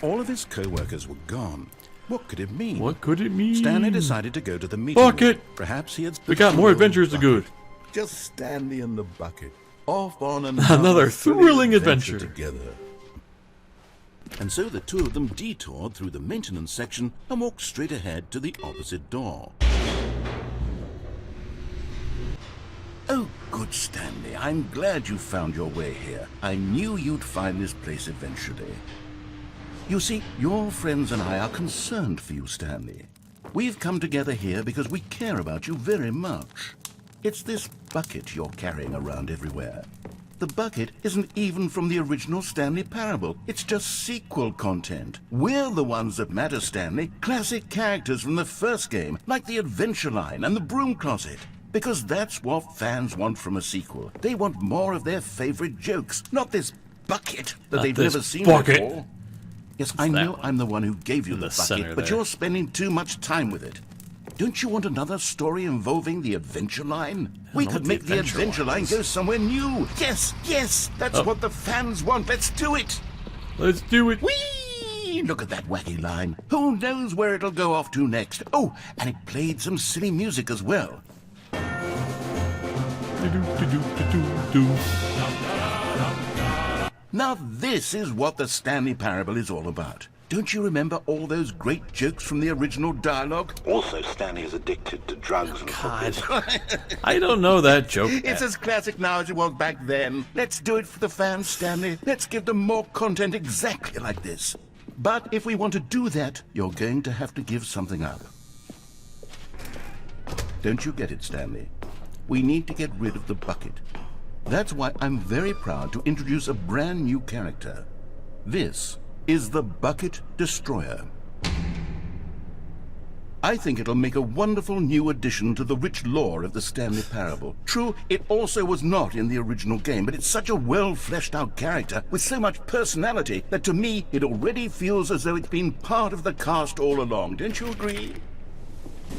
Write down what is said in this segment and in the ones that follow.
All of his co-workers were gone. What could it mean? What could it mean? Stanley decided to go to the meeting Bucket! room. Perhaps he had... We got more adventures to go. Just Stanley and the bucket. Off on Another thrilling adventure together. And so the two of them detoured through the maintenance section and walked straight ahead to the opposite door. Oh, good Stanley. I'm glad you found your way here. I knew you'd find this place eventually. You see, your friends and I are concerned for you, Stanley. We've come together here because we care about you very much. It's this bucket you're carrying around everywhere. The bucket isn't even from the original Stanley Parable. It's just sequel content. We're the ones that matter, Stanley. Classic characters from the first game, like the Adventure Line and the Broom Closet. Because that's what fans want from a sequel. They want more of their favorite jokes, not this bucket that they've never seen before. Yes, I know I'm the one who gave you the bucket, but you're spending too much time with it. Don't you want another story involving the Adventure Line? We could make the Adventure Line go somewhere new. Yes, yes, that's what the fans want. Let's do it. Let's do it. Whee! Look at that wacky line. Who knows where it'll go off to next? Oh, and it played some silly music as well. Now this is what the Stanley Parable is all about. Don't you remember all those great jokes from the original dialogue? Also, Stanley is addicted to drugs and hookers. I don't know that joke. It's as classic now as it was back then. Let's do it for the fans, Stanley. Let's give them more content exactly like this. But if we want to do that, you're going to have to give something up. Don't you get it, Stanley? We need to get rid of the bucket. That's why I'm very proud to introduce a brand new character. This is the Bucket Destroyer. I think it'll make a wonderful new addition to the rich lore of the Stanley Parable. True, it also was not in the original game, but it's such a well-fleshed-out character with so much personality that to me it already feels as though it's been part of the cast all along. Don't you agree?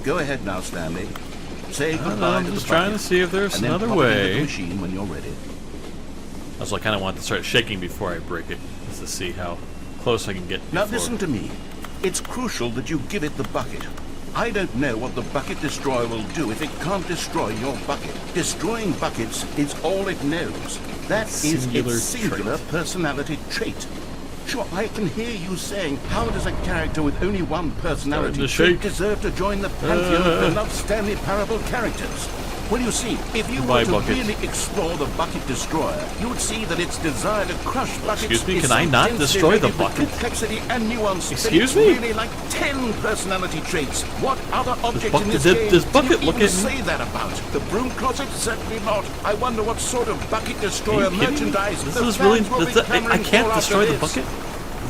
Go ahead now, Stanley. Say goodbye. I'm just trying to see if there's another way. The machine when you're ready. Also, I kind of want to start shaking before I break it, just to see how close I can get. Now listen to me. It's crucial that you give it the bucket. I don't know what the Bucket Destroyer will do if it can't destroy your bucket. Destroying buckets is all it knows. That is its singular personality trait. Sure, I can hear you saying, how does a character with only one personality trait deserve to join the pantheon of beloved Stanley Parable characters? Well, you see, if you were to really explore the Bucket Destroyer, you would see that its desire to crush buckets Excuse me, can I not destroy the bucket? Complexity and nuance. Excuse me? Really like 10 personality traits. What other object in this game does bucket do you look even at say that about? The Broom Closet? Certainly not. I wonder what sort of Bucket Destroyer merchandise this is really... I can't destroy the bucket?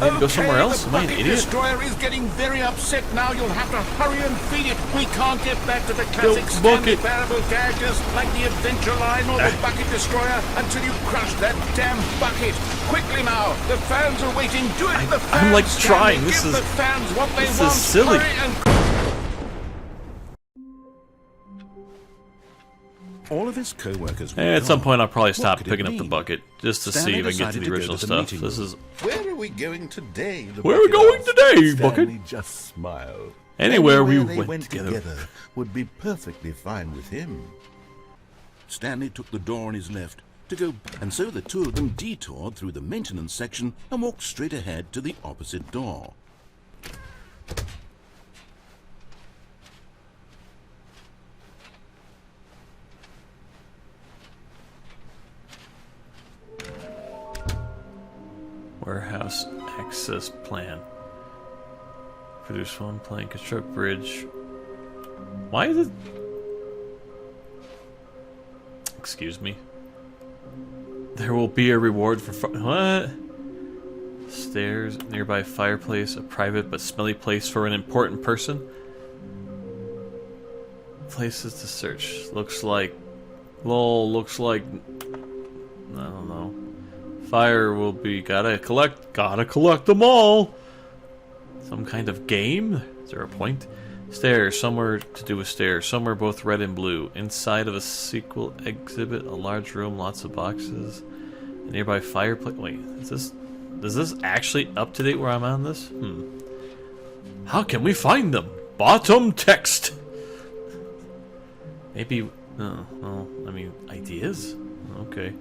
Maybe go somewhere else? Am I an idiot? The Bucket Destroyer is getting very upset now. You'll have to hurry and feed it. We can't get back to the classic Stanley Parable characters like the Adventure Line or the Bucket Destroyer until you crush that damn bucket. Quickly now. The fans are waiting. Do it for the fans. I'm like trying. Give the fans what they want. This is silly. All of his co-workers. At some point, I'll probably stop picking up the bucket just to see if I can get to the original stuff. This is. Where are we going today? Where are we going today, Bucket? Stanley just smiled. Anywhere we went together would be perfectly fine with him. Stanley took the door on his left to go, and so the two of them detoured through the maintenance section and walked straight ahead to the opposite door. Warehouse access plan. Produce phone plan, construct bridge. Why is it? Excuse me. There will be a reward for what? Stairs, nearby fireplace, a private but smelly place for an important person. Places to search. Looks like. Lol, looks like. I don't know. Fire will be gotta collect them all. Some kind of game? Is there a point? Stairs, somewhere to do with stairs. Somewhere both red and blue. Inside of a sequel exhibit, a large room, lots of boxes. A nearby fireplace. Wait, is this Is this actually up to date where I'm on this? How can we find them? Bottom text. Maybe. Well, I mean, ideas. Okay.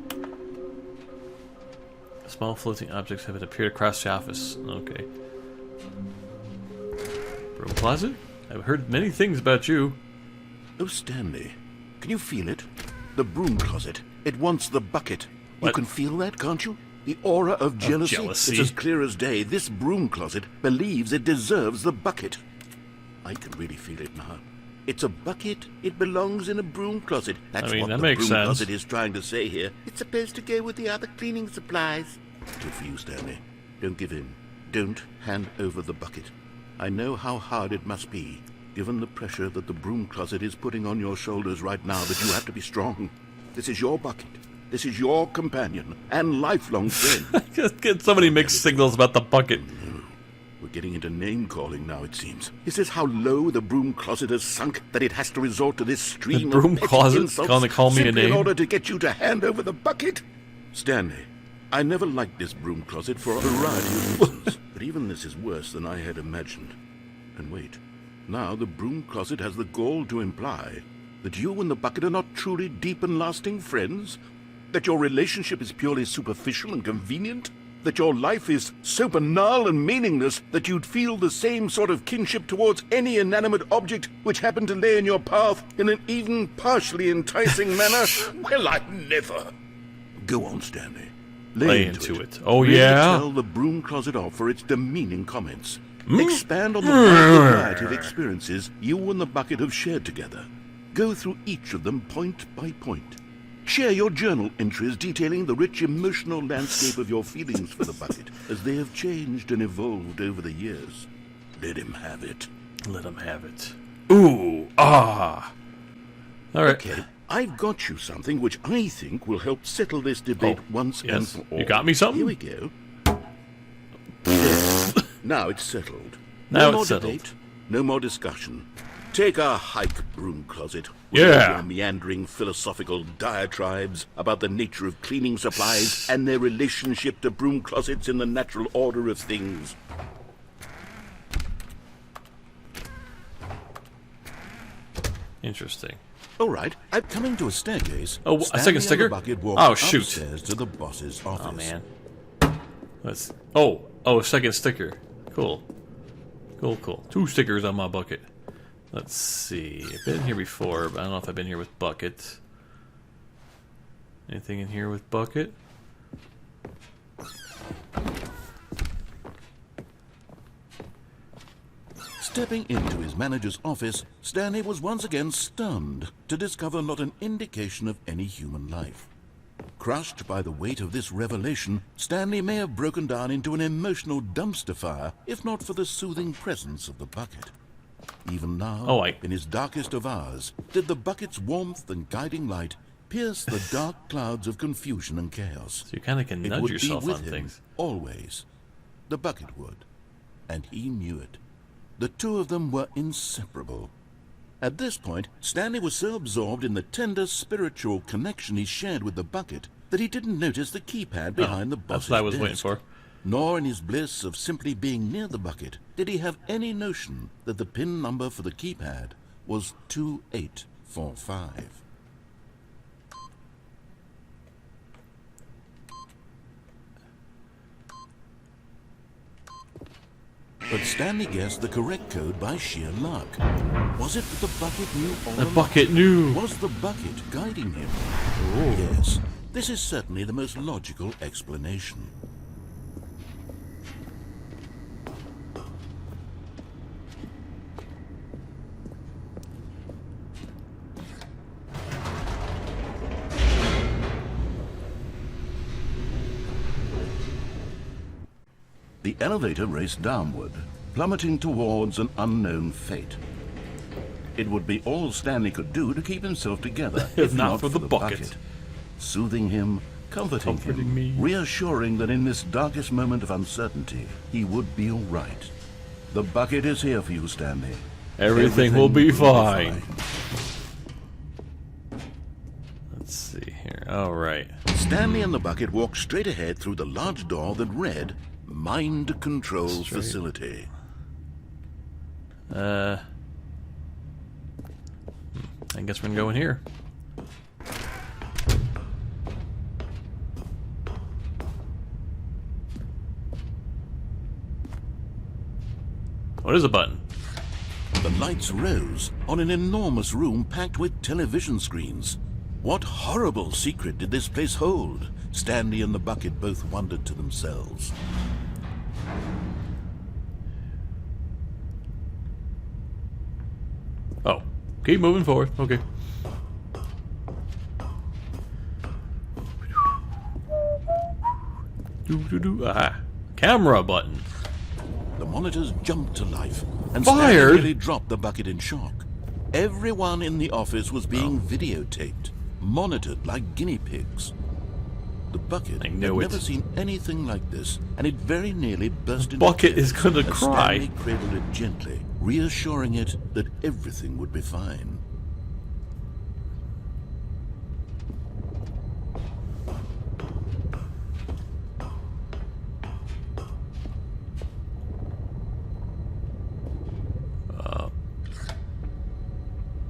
Small floating objects have appeared across the office. Okay. Broom closet? I've heard many things about you. Oh, Stanley, can you feel it? The broom closet. It wants the bucket. What? You can feel that, can't you? The aura of jealousy. jealousy. It's as clear as day. This broom closet believes it deserves the bucket. I can really feel it now. It's a bucket. It belongs in a broom closet. That's I mean, what that the makes broom sense. closet is trying to say here. It's supposed to go with the other cleaning supplies. Good for you, Stanley. Don't give in. Don't hand over the bucket. I know how hard it must be, given the pressure that the broom closet is putting on your shoulders right now, that you have to be strong. This is your bucket. This is your companion and lifelong friend. Just get so many mixed signals about the bucket. We're getting into name-calling now, it seems. Is this how low the broom closet has sunk, that it has to resort to this stream The broom of petty closet's insults gonna call me a simply name? in order to get you to hand over the bucket? Stanley, I never liked this broom closet for a variety of reasons, but even this is worse than I had imagined. And wait, now the broom closet has the gall to imply that you and the bucket are not truly deep and lasting friends? That your relationship is purely superficial and convenient? That your life is so banal and meaningless that you'd feel the same sort of kinship towards any inanimate object which happened to lay in your path in an even partially enticing manner? Well, I never. Go on, Stanley. Lay into it. Oh, really yeah? Tell the broom closet off for its demeaning comments. Expand on the variety of experiences you and the bucket have shared together. Go through each of them point by point. Share your journal entries detailing the rich emotional landscape of your feelings for the bucket as they have changed and evolved over the years. Let him have it. Let him have it. Ooh, ah. All right. Okay, I've got you something which I think will help settle this debate once and yes. for all. You got me something? Here we go. There. Now it's settled. Now No more it's settled. debate, no more discussion. Take a hike, broom closet. with Yeah. all your meandering philosophical diatribes about the nature of cleaning supplies and their relationship to broom closets in the natural order of things. Interesting. All right, I'm coming to a staircase. Oh, a second Stanley and the sticker? bucket walked Oh, shoot. upstairs to the boss's office. Oh, man. Let's. Oh, second sticker. Cool. Cool. 2 stickers on my bucket. Let's see. I've been here before, but I don't know if I've been here with bucket. Anything in here with bucket? Stepping into his manager's office, Stanley was once again stunned to discover not an indication of any human life. Crushed by the weight of this revelation, Stanley may have broken down into an emotional dumpster fire if not for the soothing presence of the bucket. Even now, in his darkest of hours, did the bucket's warmth and guiding light pierce the dark clouds of confusion and chaos. So you kind of can It nudge would yourself be with on him, things. always. The bucket would. And he knew it. The two of them were inseparable. At this point, Stanley was so absorbed in the tender spiritual connection he shared with the bucket that he didn't notice the keypad behind the boss's That's what I was desk. waiting for. Nor in his bliss of simply being near the bucket did he have any notion that the PIN number for the keypad was 2845. But Stanley guessed the correct code by sheer luck. Was it that the bucket knew all The along? bucket knew. Was the bucket guiding him? Yes, this is certainly the most logical explanation. The elevator raced downward, plummeting towards an unknown fate. It would be all Stanley could do to keep himself together, if not for the bucket. Soothing him, comforting him, me. reassuring that in this darkest moment of uncertainty, he would be all right. The bucket is here for you, Stanley. Everything will be fine. Let's see here. All right. Stanley and the bucket walked straight ahead through the large door that read Mind Control Facility. I guess we're gonna go in here. What is a button? The lights rose on an enormous room packed with television screens. What horrible secret did this place hold? Stanley and the bucket both wondered to themselves. Oh, keep moving forward. Okay. Ah, camera button. The monitors jumped to life, and Fired? Stanley nearly dropped the bucket in shock. Everyone in the office was being videotaped, monitored like guinea pigs. The bucket had never seen anything like this, and it very nearly burst into Bucket tears is gonna as cry. Stanley cradled it gently, reassuring it that everything would be fine.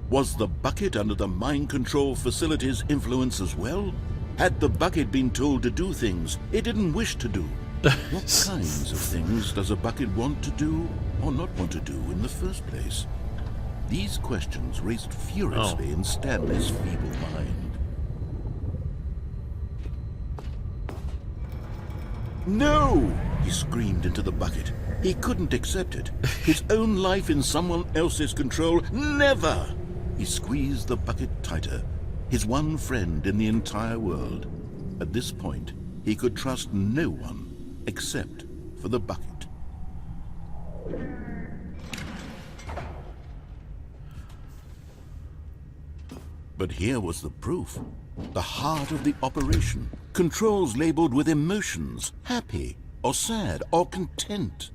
Was the bucket under the mind control facility's influence as well? Had the bucket been told to do things it didn't wish to do? What kinds of things does a bucket want to do or not want to do in the first place? These questions raced furiously in Stanley's feeble mind. No! He screamed into the bucket. He couldn't accept it. His own life in someone else's control, never! He squeezed the bucket tighter, his one friend in the entire world. At this point, he could trust no one except for the bucket. But here was the proof. The heart of the operation. Controls labeled with emotions, happy or sad or content.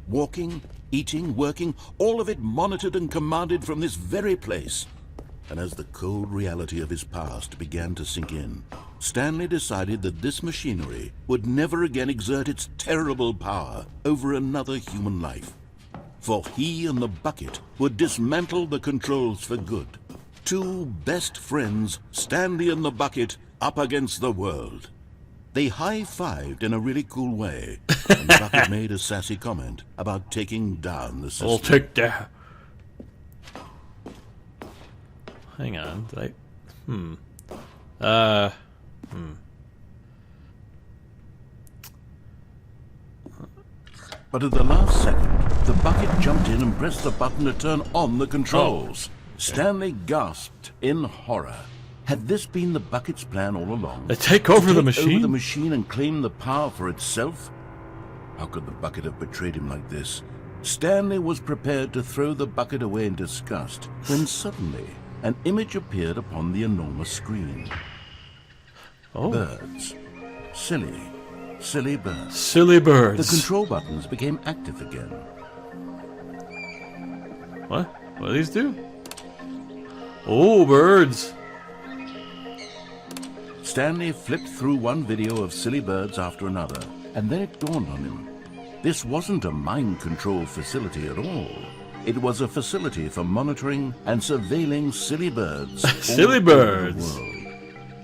Walking, eating, working, all of it monitored and commanded from this very place. And as the cold reality of his past began to sink in, Stanley decided that this machinery would never again exert its terrible power over another human life. For he and the bucket would dismantle the controls for good. Two best friends, Stanley and the bucket, up against the world. They high-fived in a really cool way, and the bucket made a sassy comment about taking down the system. I'll take that. Hang on, did I... But at the last second, the bucket jumped in and pressed the button to turn on the controls. Stanley gasped in horror. Had this been the bucket's plan all along? They take over the machine? Over the machine and claim the power for itself? How could the bucket have betrayed him like this? Stanley was prepared to throw the bucket away in disgust when suddenly an image appeared upon the enormous screen. Oh. Birds. Silly, silly birds. Silly birds. The control buttons became active again. What? What do these do? Oh, birds. Stanley flipped through one video of silly birds after another, and then it dawned on him. This wasn't a mind control facility at all. It was a facility for monitoring and surveilling silly birds. Silly birds. All over the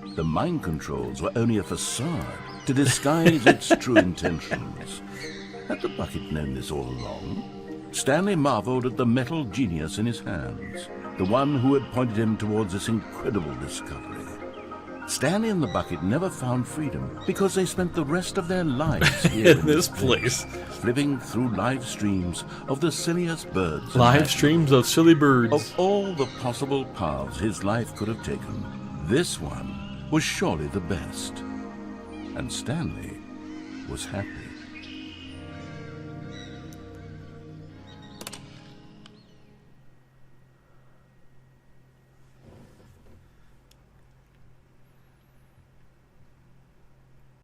world. The mind controls were only a facade to disguise its true intentions. Had the bucket known this all along? Stanley marveled at the metal genius in his hands, the one who had pointed him towards this incredible discovery. Stanley and the bucket never found freedom because they spent the rest of their lives here In this place. flipping through live streams of the silliest birds. Live streams of silly birds. Of all the possible paths his life could have taken, this one was surely the best. And Stanley was happy.